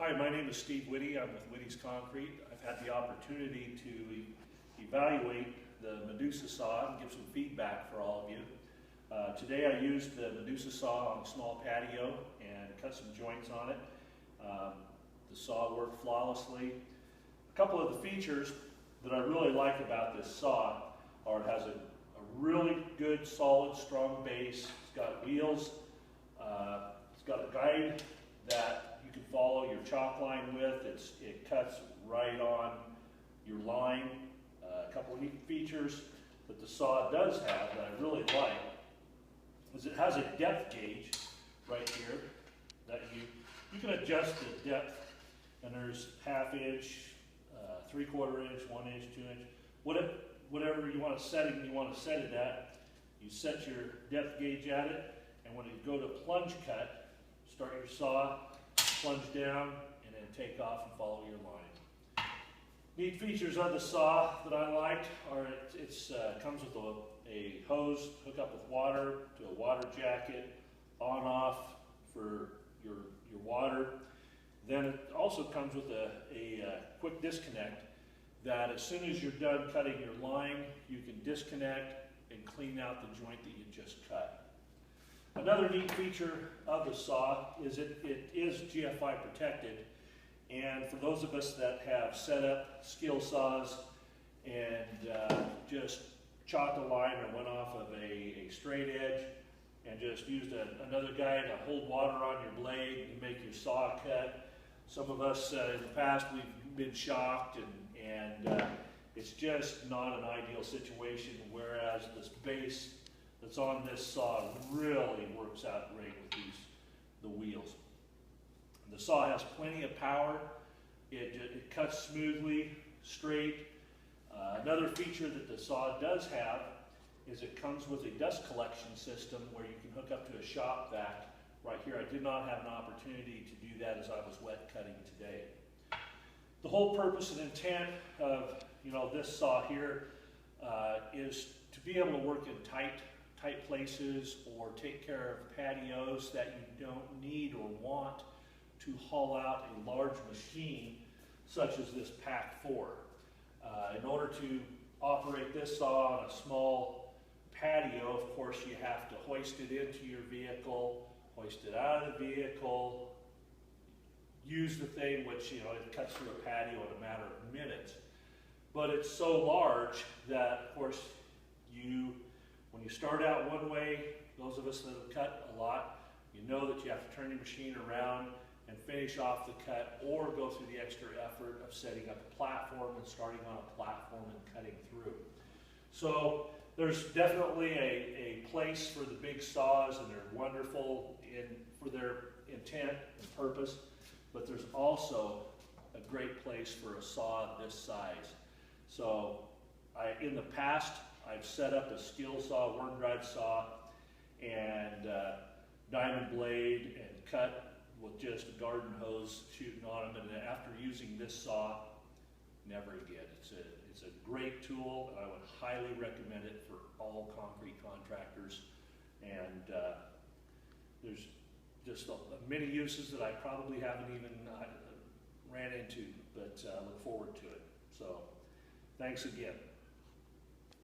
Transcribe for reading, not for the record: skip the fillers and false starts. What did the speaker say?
Hi, my name is Steve Whitty. I'm with Whitty's Concrete. I've had the opportunity to evaluate the Medusa saw and give some feedback for all of you. Today I used the Medusa saw on a small patio and cut some joints on it. The saw worked flawlessly. A couple of the features that I really like about this saw are it has a really good, solid, strong base. It's got wheels. It's got a guide that you can follow your chalk line with. It cuts right on your line. A couple of neat features that the saw does have that I really like is it has a depth gauge right here that you can adjust the depth, and there's 1/2 inch, 3/4 inch, 1 inch, 2 inch, whatever you want to set it at. You set your depth gauge at it, and when you go to plunge cut, start your saw, plunge down, and then take off and follow your line. Neat features of the saw that I liked are it comes with a hose, hook up with water to a water jacket, on off for your water. Then it also comes with a quick disconnect that as soon as you're done cutting your line, you can disconnect and clean out the joint that you just cut. Another neat feature of the saw is it is GFI protected, and for those of us that have set up skill saws and just chalked a line or went off of a straight edge and just used another guide to hold water on your blade and make your saw cut. Some of us in the past, we've been shocked, and it's just not an ideal situation, whereas this base that's on this saw really works out great with the wheels. The saw has plenty of power. It cuts smoothly, straight. Another feature that the saw does have is it comes with a dust collection system where you can hook up to a shop vac. Right here, I did not have an opportunity to do that as I was wet cutting today. The whole purpose and intent of this saw here is to be able to work in tight places or take care of patios that you don't need or want to haul out a large machine such as this Pack 4. In order to operate this saw on a small patio, of course you have to hoist it into your vehicle, hoist it out of the vehicle, use the thing, which it cuts through a patio in a matter of minutes. But it's so large that, of course, when you start out one way, those of us that have cut a lot, you know that you have to turn your machine around and finish off the cut, or go through the extra effort of setting up a platform and starting on a platform and cutting through. So there's definitely a place for the big saws, and they're wonderful for their intent and purpose, but there's also a great place for a saw this size. So in the past, I've set up a skill saw, worm drive saw, and diamond blade, and cut with just a garden hose shooting on them. And after using this saw, never again. It's a great tool, and I would highly recommend it for all concrete contractors. And there's just many uses that I probably haven't even ran into, but I look forward to it. So thanks again.